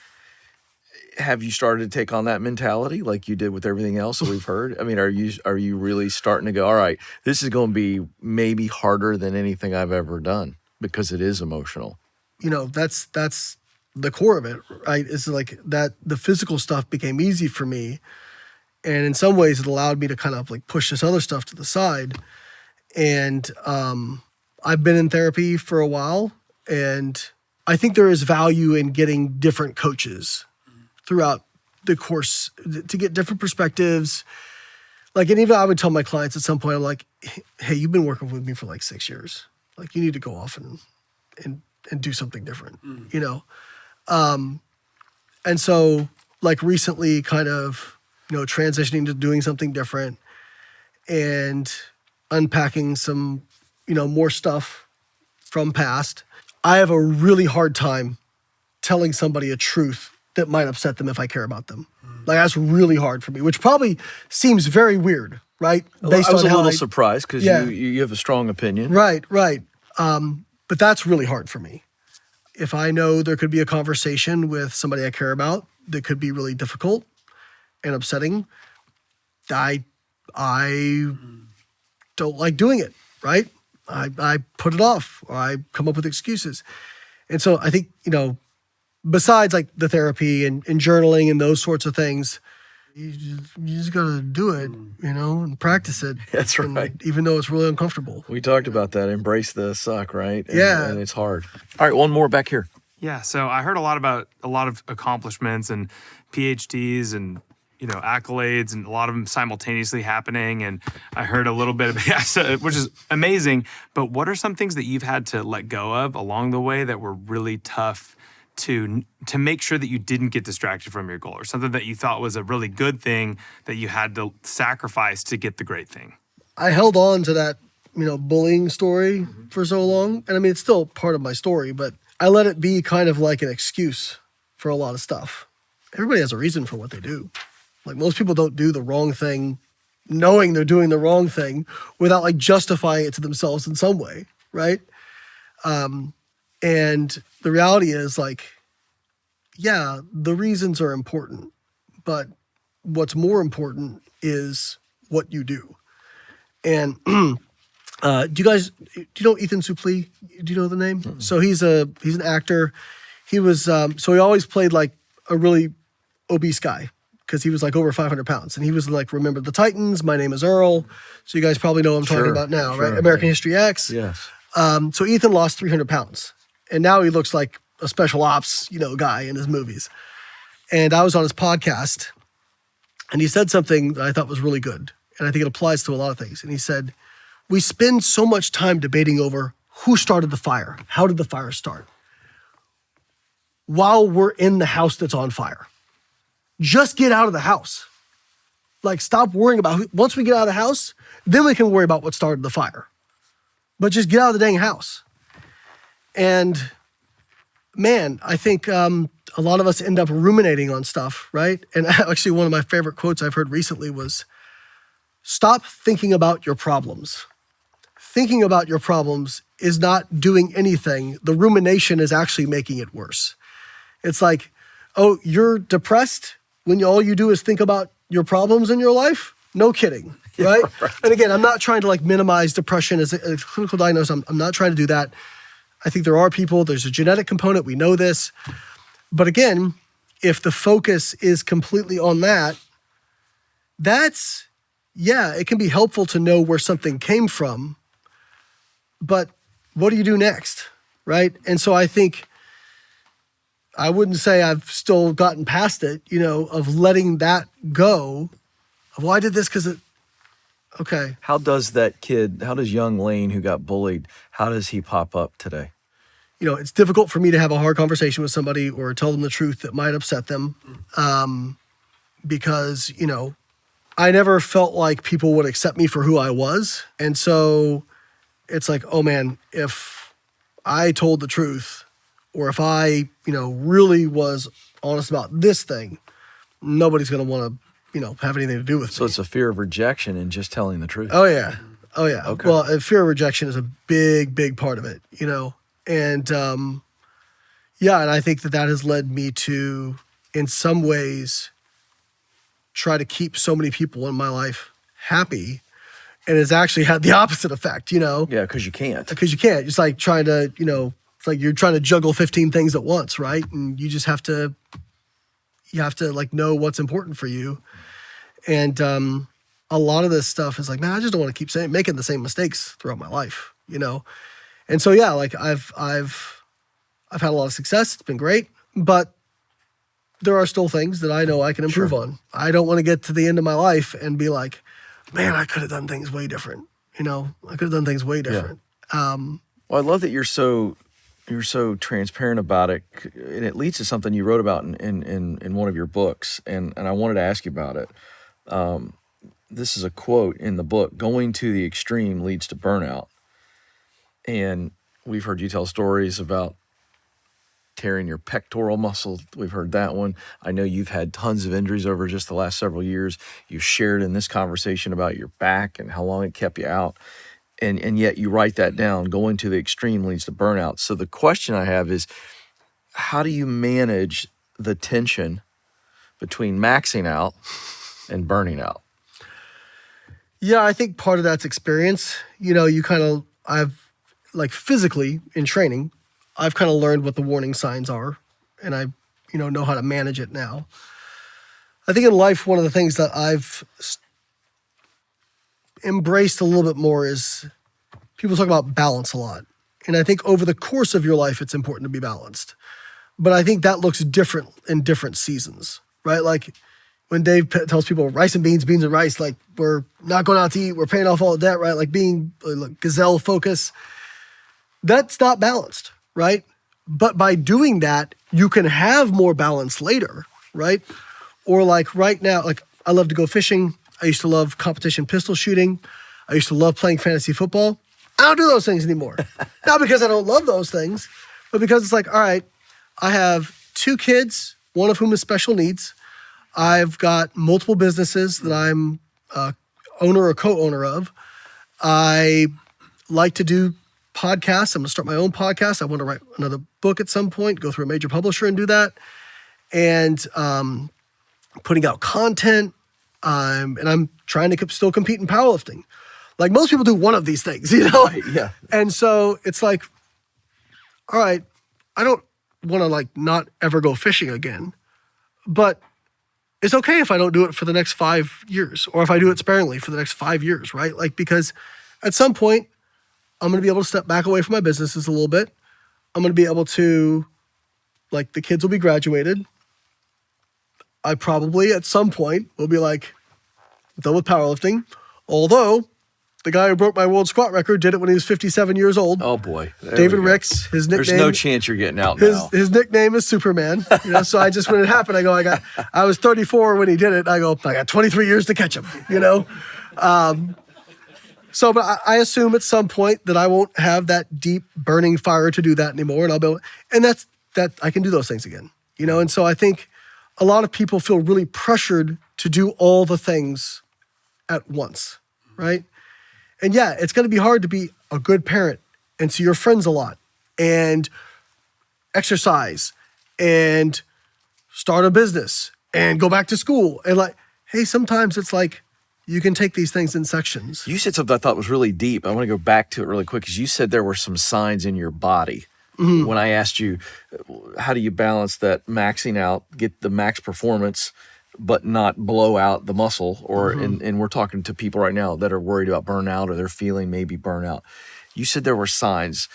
Have you started to take on that mentality like you did with everything else that we've heard? I mean, are you really starting to go, all right, this is going to be maybe harder than anything I've ever done because it is emotional? That's the core of it, right? It's like that the physical stuff became easy for me. And in some ways it allowed me to kind of like push this other stuff to the side. And I've been in therapy for a while, and I think there is value in getting different coaches throughout the course to get different perspectives. Like, and even I would tell my clients at some point, I'm like, hey, you've been working with me for like 6 years. Like, you need to go off and do something different, And so like recently kind of, transitioning to doing something different and unpacking some, more stuff from past. I have a really hard time telling somebody a truth that might upset them if I care about them. Like, that's really hard for me, which probably seems very weird, right? I was a how little surprised because Yeah. you have a strong opinion. Right. But that's really hard for me. If I know there could be a conversation with somebody I care about that could be really difficult and upsetting, I don't like doing it, right? I put it off, or I come up with excuses. And so I think, besides like the therapy and journaling and those sorts of things, you just got to do it, and practice it. That's And right. even though it's really uncomfortable. We talked about that. Embrace the suck, right? Yeah. And it's hard. All right, one more back here. Yeah, so I heard a lot about a lot of accomplishments and PhDs and accolades, and a lot of them simultaneously happening. And I heard a little bit of which is amazing. But what are some things that you've had to let go of along the way that were really tough to make sure that you didn't get distracted from your goal, or something that you thought was a really good thing that you had to sacrifice to get the great thing? I held on to that, bullying story for so long. And I mean, it's still part of my story, but I let it be kind of like an excuse for a lot of stuff. Everybody has a reason for what they do. Like, most people don't do the wrong thing knowing they're doing the wrong thing without like justifying it to themselves in some way, right? And the reality is, like, yeah, the reasons are important, but what's more important is what you do. And do you know Ethan Suplee? Do you know the name? Mm-hmm. So he's an actor. He was, so he always played like a really obese guy because he was like over 500 pounds. And he was like, Remember the Titans, My Name is Earl. So you guys probably know what I'm talking about now, right? American History X. Yes. So Ethan lost 300 pounds. And now he looks like a special ops, guy in his movies. And I was on his podcast, and he said something that I thought was really good. And I think it applies to a lot of things. And he said, we spend so much time debating over who started the fire. How did the fire start? While we're in the house that's on fire. Just get out of the house. Like, stop worrying about once we get out of the house, then we can worry about what started the fire. But just get out of the dang house. And man, I think a lot of us end up ruminating on stuff, right? And actually, one of my favorite quotes I've heard recently was, stop thinking about your problems. Thinking about your problems is not doing anything. The rumination is actually making it worse. It's like, oh, you're depressed when all you do is think about your problems in your life? No kidding, right? Yeah, right. And again, I'm not trying to like minimize depression as a clinical diagnosis. I'm not trying to do that. I think there are people, there's a genetic component, we know this. But again, if the focus is completely on that, it can be helpful to know where something came from, but what do you do next, right? And so I think, I wouldn't say I've still gotten past it, of letting that go, of, well, I did this because okay. How does young Layne who got bullied, how does he pop up today? it's difficult for me to have a hard conversation with somebody or tell them the truth that might upset them. Because, I never felt like people would accept me for who I was. And so it's like, oh man, if I told the truth or if I, really was honest about this thing, nobody's going to want to, have anything to do with So me. it's a fear of rejection and just telling the truth. Oh yeah. Oh yeah. Okay. Well, fear of rejection is a big, big part of it, and, and I think that has led me to, in some ways, try to keep so many people in my life happy, and it's actually had the opposite effect, Yeah, because you can't. because you can't. It's like trying to, it's like you're trying to juggle 15 things at once, right? And you just have to, like know what's important for you. And a lot of this stuff is like, man, I just don't want to keep making the same mistakes throughout my life, And so yeah, like I've had a lot of success. It's been great, but there are still things that I know I can improve on. I don't want to get to the end of my life and be like, man, I could have done things way different. I could have done things way different. Well, I love that you're so transparent about it, and it leads to something you wrote about in one of your books, and I wanted to ask you about it. This is a quote in the book: "Going to the extreme leads to burnout." And we've heard you tell stories about tearing your pectoral muscle. We've heard that one. I know you've had tons of injuries over just the last several years. You shared in this conversation about your back and how long it kept you out. And yet you write that down: going to the extreme leads to burnout. So the question I have is, how do you manage the tension between maxing out and burning out? Yeah, I think part of that's experience. I've like physically in training, I've kind of learned what the warning signs are, and I, know how to manage it now. I think in life, one of the things that I've embraced a little bit more is people talk about balance a lot. And I think over the course of your life, it's important to be balanced. But I think that looks different in different seasons, right? Like when Dave tells people rice and beans, beans and rice, like we're not going out to eat, we're paying off all the debt, right? Like being like gazelle focus, that's not balanced, right? But by doing that, you can have more balance later, right? Or like right now, like I love to go fishing. I used to love competition pistol shooting. I used to love playing fantasy football. I don't do those things anymore. Not because I don't love those things, but because it's like, all right, I have 2 kids, one of whom is special needs. I've got multiple businesses that I'm owner or co-owner of. I like to do podcasts. I'm going to start my own podcast. I want to write another book at some point, go through a major publisher and do that. And putting out content. And I'm trying to still compete in powerlifting. Like most people do one of these things, Right, yeah. And so it's like, all right, I don't want to like not ever go fishing again, but it's okay if I don't do it for the next 5 years, or if I do it sparingly for the next 5 years, right? Like, because at some point I'm going to be able to step back away from my businesses a little bit. I'm going to be able to, like, the kids will be graduated. I probably at some point will be like done with powerlifting, although the guy who broke my world squat record did it when he was 57 years old. Oh boy, there David we go. Ricks. His nickname. There's no chance you're getting out now. His nickname is Superman. So I just, when it happened, I was 34 when he did it. I got 23 years to catch him. So, but I assume at some point that I won't have that deep burning fire to do that anymore, and I'll be able, and that I can do those things again. And so I think a lot of people feel really pressured to do all the things at once, right? And yeah, it's going to be hard to be a good parent and see your friends a lot and exercise and start a business and go back to school. And like, hey, sometimes it's like you can take these things in sections. You said something I thought was really deep. I want to go back to it really quick, because you said there were some signs in your body. Mm-hmm. When I asked you, how do you balance that maxing out, get the max performance, but not blow out the muscle? Or and we're talking to people right now that are worried about burnout, or they're feeling maybe burnout. You said there were signs.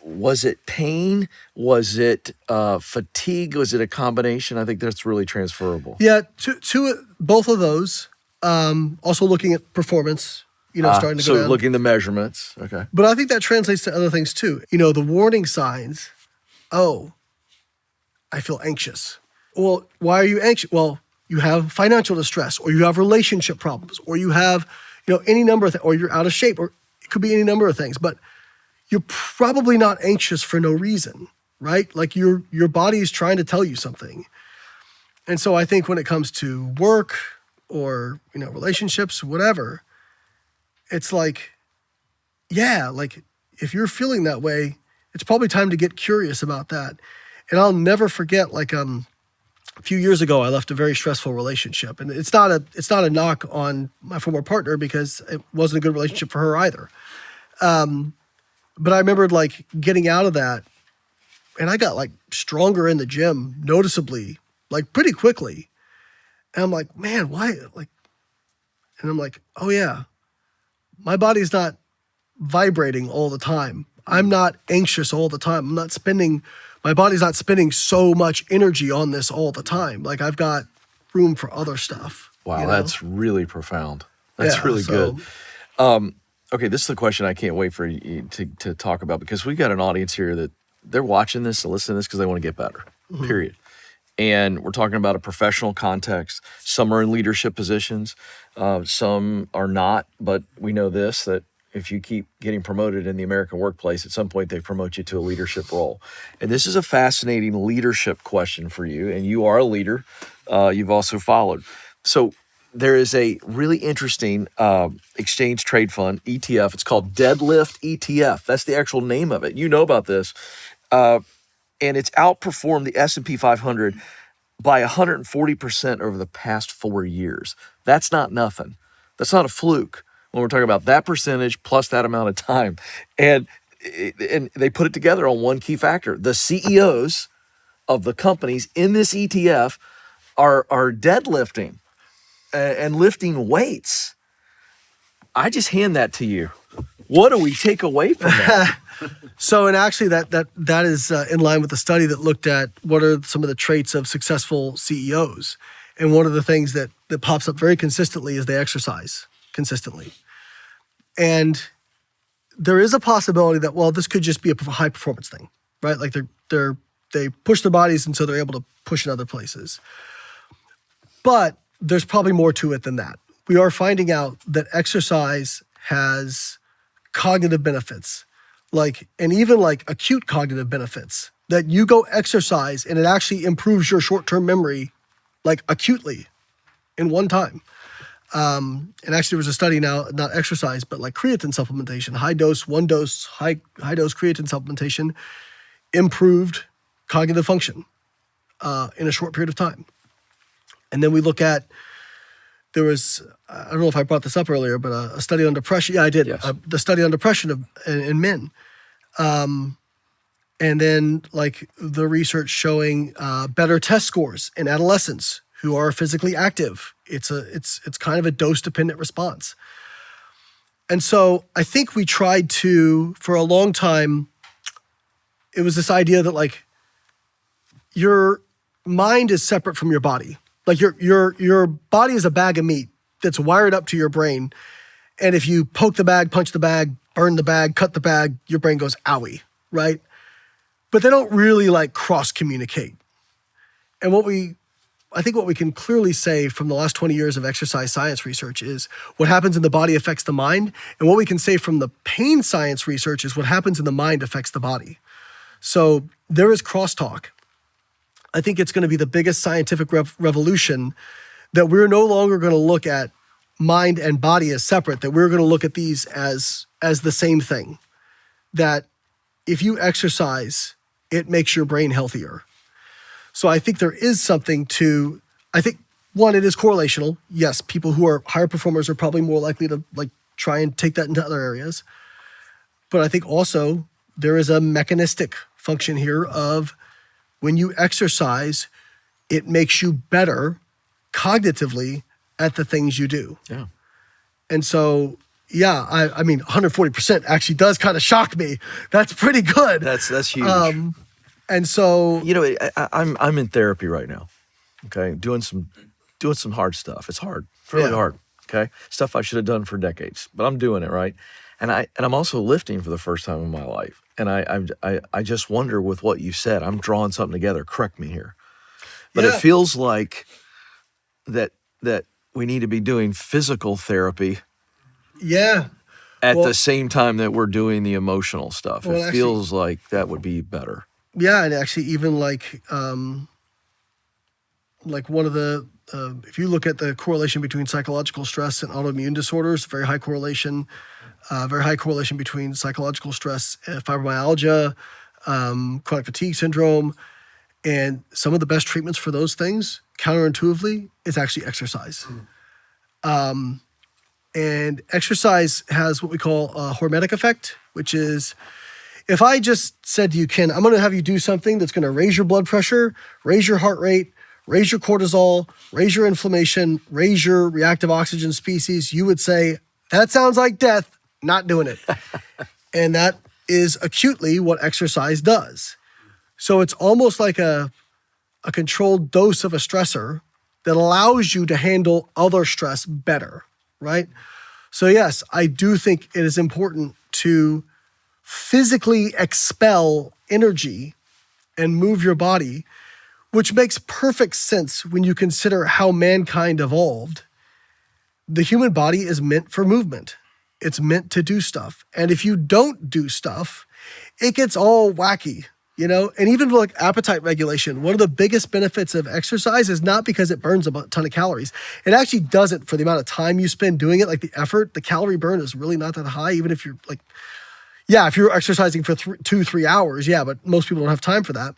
Was it pain? Was it fatigue? Was it a combination? I think that's really transferable. Yeah, to both of those. Also looking at performance, starting to go down. So looking at the measurements. Okay. But I think that translates to other things too. The warning signs, oh, I feel anxious. Well, why are you anxious? Well, you have financial distress, or you have relationship problems, or you have, any number of things, or you're out of shape, or it could be any number of things, but you're probably not anxious for no reason, right? Like your body is trying to tell you something. And so I think when it comes to work or, relationships, whatever, it's like, yeah, like if you're feeling that way, it's probably time to get curious about that. And I'll never forget, like, a few years ago, I left a very stressful relationship, and it's not a knock on my former partner, because it wasn't a good relationship for her either. But I remembered like getting out of that, and I got like stronger in the gym noticeably, like pretty quickly. And I'm like, man, why? Like, and I'm like, oh yeah, my body's not vibrating all the time. I'm not anxious all the time. My body's not spending so much energy on this all the time. Like, I've got room for other stuff. Wow, that's really profound. That's really good. Okay, this is the question I can't wait for you to talk about, because we've got an audience here that they're watching this and listening to this because they want to get better, period. And we're talking about a professional context. Some are in leadership positions. Some are not, but we know this, that if you keep getting promoted in the American workplace, at some point they promote you to a leadership role. And this is a fascinating leadership question for you, and you are a leader. You've also followed. So there is a really interesting exchange trade fund, ETF. It's called Deadlift ETF. That's the actual name of it. You know about this. And it's outperformed the S&P 500 by 140% over the past 4 years. That's not nothing. That's not a fluke when we're talking about that percentage plus that amount of time. And they put it together on one key factor. The CEOs of the companies in this ETF are deadlifting and lifting weights. I just hand that to you. What do we take away from that? So, and actually that is in line with the study that looked at what are some of the traits of successful CEOs. And one of the things that pops up very consistently is they exercise consistently. And there is a possibility that, well, this could just be a high performance thing, right? Like they push their bodies, and so they're able to push in other places. But there's probably more to it than that. We are finding out that exercise has cognitive benefits, and even acute cognitive benefits, that you go exercise and it actually improves your short-term memory, acutely in one time. And actually there was a study now, not exercise, but creatine supplementation, high dose creatine supplementation improved cognitive function in a short period of time. And then we look at, there was, I don't know if I brought this up earlier, but a study on depression. Yeah, I did. Yes. The study on depression in men. And then the research showing better test scores in adolescents who are physically active. It's kind of a dose-dependent response. And so I think we tried to, for a long time, it was this idea that your mind is separate from your body. Your body is a bag of meat that's wired up to your brain. And if you poke the bag, punch the bag, burn the bag, cut the bag, your brain goes, owie, right? But they don't really cross-communicate. And I think what we can clearly say from the last 20 years of exercise science research is what happens in the body affects the mind. And what we can say from the pain science research is what happens in the mind affects the body. So there is crosstalk. I think it's going to be the biggest scientific revolution, that we're no longer going to look at mind and body as separate, that we're going to look at these as the same thing. That if you exercise, it makes your brain healthier. So I think there is something to, I think, one, it is correlational. Yes, people who are higher performers are probably more likely to try and take that into other areas. But I think also there is a mechanistic function here of, when you exercise, it makes you better cognitively at the things you do. Yeah. And so, yeah, I mean, 140% actually does kind of shock me. That's pretty good. That's huge. And so, I'm in therapy right now. Okay, doing some hard stuff. It's hard. It's really hard. Okay, stuff I should have done for decades, but I'm doing it, right. And I'm also lifting for the first time in my life. And I just wonder with what you said, I'm drawing something together. Correct me here. But it Yeah. feels like that we need to be doing physical therapy Yeah. at Well- the same time that we're doing the emotional stuff. Well, It actually- feels like that would be better. Yeah, and actually, even like one of the if you look at the correlation between psychological stress and autoimmune disorders, very high correlation between psychological stress, fibromyalgia, chronic fatigue syndrome, and some of the best treatments for those things, counterintuitively, is actually exercise. And exercise has what we call a hormetic effect, which is, if I just said to you, Ken, I'm going to have you do something that's going to raise your blood pressure, raise your heart rate, raise your cortisol, raise your inflammation, raise your reactive oxygen species, you would say, that sounds like death, not doing it. And that is acutely what exercise does. So it's almost like a controlled dose of a stressor that allows you to handle other stress better, right? So yes, I do think it is important to physically expel energy and move your body, which makes perfect sense when you consider how mankind evolved. The human body is meant for movement. It's meant to do stuff. And if you don't do stuff, it gets all wacky, you know? And even like appetite regulation, one of the biggest benefits of exercise is not because it burns a ton of calories. It actually doesn't for the amount of time you spend doing it, like the effort. The calorie burn is really not that high, even if you're like, yeah, if you're exercising for 2-3 hours, yeah, but most people don't have time for that.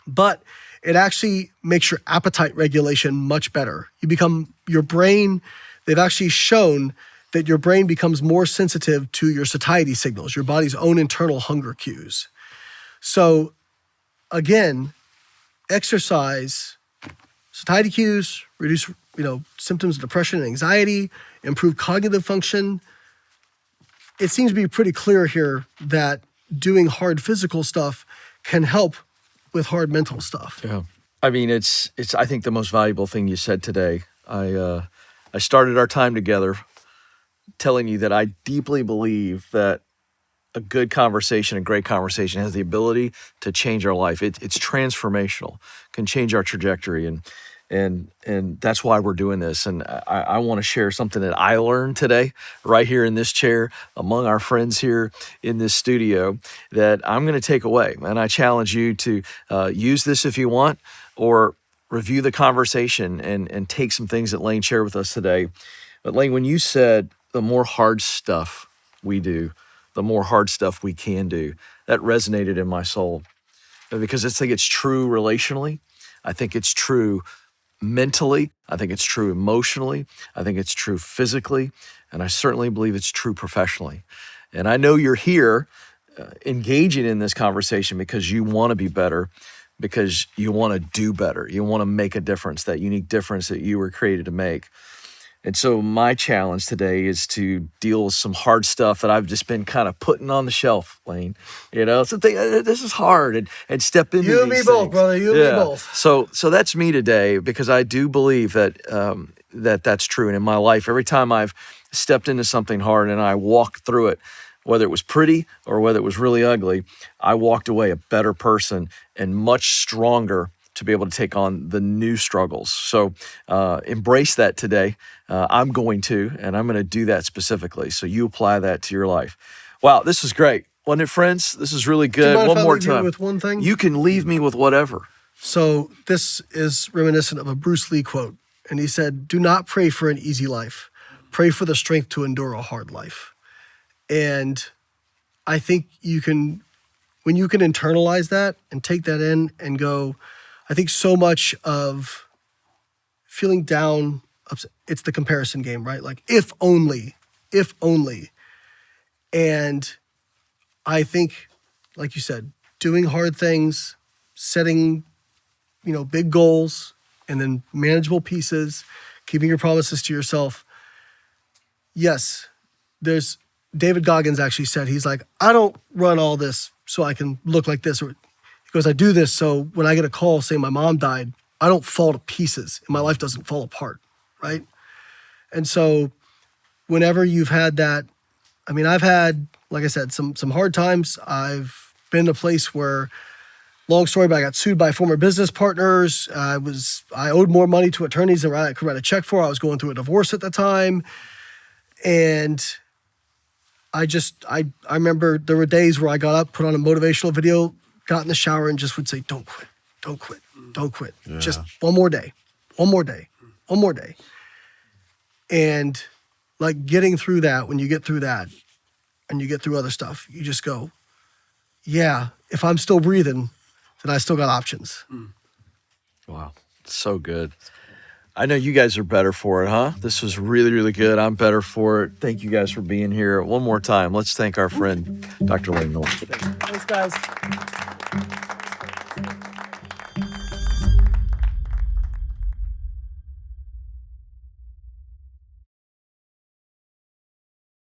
But it actually makes your appetite regulation much better. Your brain, they've actually shown that your brain becomes more sensitive to your satiety signals, your body's own internal hunger cues. So again, exercise, satiety cues, reduce, symptoms of depression and anxiety, improve cognitive function. It seems to be pretty clear here that doing hard physical stuff can help with hard mental stuff. Yeah. I mean, it's I think the most valuable thing you said today. I started our time together telling you that I deeply believe that a good conversation, a great conversation has the ability to change our life. It's transformational, can change our trajectory. And that's why we're doing this. And I want to share something that I learned today right here in this chair among our friends here in this studio that I'm going to take away. And I challenge you to use this if you want, or review the conversation and take some things that Layne shared with us today. But Layne, when you said the more hard stuff we do, the more hard stuff we can do, that resonated in my soul. Because I think it's true relationally. I think it's true mentally. I think it's true emotionally. I think it's true physically. And I certainly believe it's true professionally. And I know you're here engaging in this conversation because you want to be better, because you want to do better. You want to make a difference, that unique difference that you were created to make. And so my challenge today is to deal with some hard stuff that I've just been kind of putting on the shelf, Layne. Something, this is hard, and step into You and me these both, things. brother. You and me both. So that's me today, because I do believe that that's true. And in my life, every time I've stepped into something hard and I walked through it, whether it was pretty or whether it was really ugly, I walked away a better person and much stronger to be able to take on the new struggles. So embrace that today. I'm going to do that specifically. So you apply that to your life. Wow, this was great. Wasn't it, friends? This is really good. Do you mind One if I more leave you time. with one thing? You can leave me with whatever. So this is reminiscent of a Bruce Lee quote. And he said, "Do not pray for an easy life. Pray for the strength to endure a hard life." And I think when you can internalize that and take that in and go, I think so much of feeling down, it's the comparison game, right? Like, if only. And I think, like you said, doing hard things, setting, big goals, and then manageable pieces, keeping your promises to yourself. Yes, there's David Goggins actually said, he's like, I don't run all this so I can look like this. Or he goes, I do this so when I get a call saying my mom died, I don't fall to pieces and my life doesn't fall apart, right? And so whenever you've had that I mean, I've had, like I said, some hard times. I've been in a place where, long story, but I got sued by former business partners. I owed more money to attorneys than I could write a check for. I was going through a divorce at the time. And I remember there were days where I got up, put on a motivational video, got in the shower and just would say, don't quit, don't quit, don't quit. Yeah. Just one more day, one more day, one more day. And like getting through that, when you get through that and you get through other stuff, you just go, yeah, if I'm still breathing, then I still got options. Wow. So good. I know you guys are better for it, huh? This was really, really good. I'm better for it. Thank you guys for being here. One more time, let's thank our friend, Dr. Layne Norton. Thanks, guys.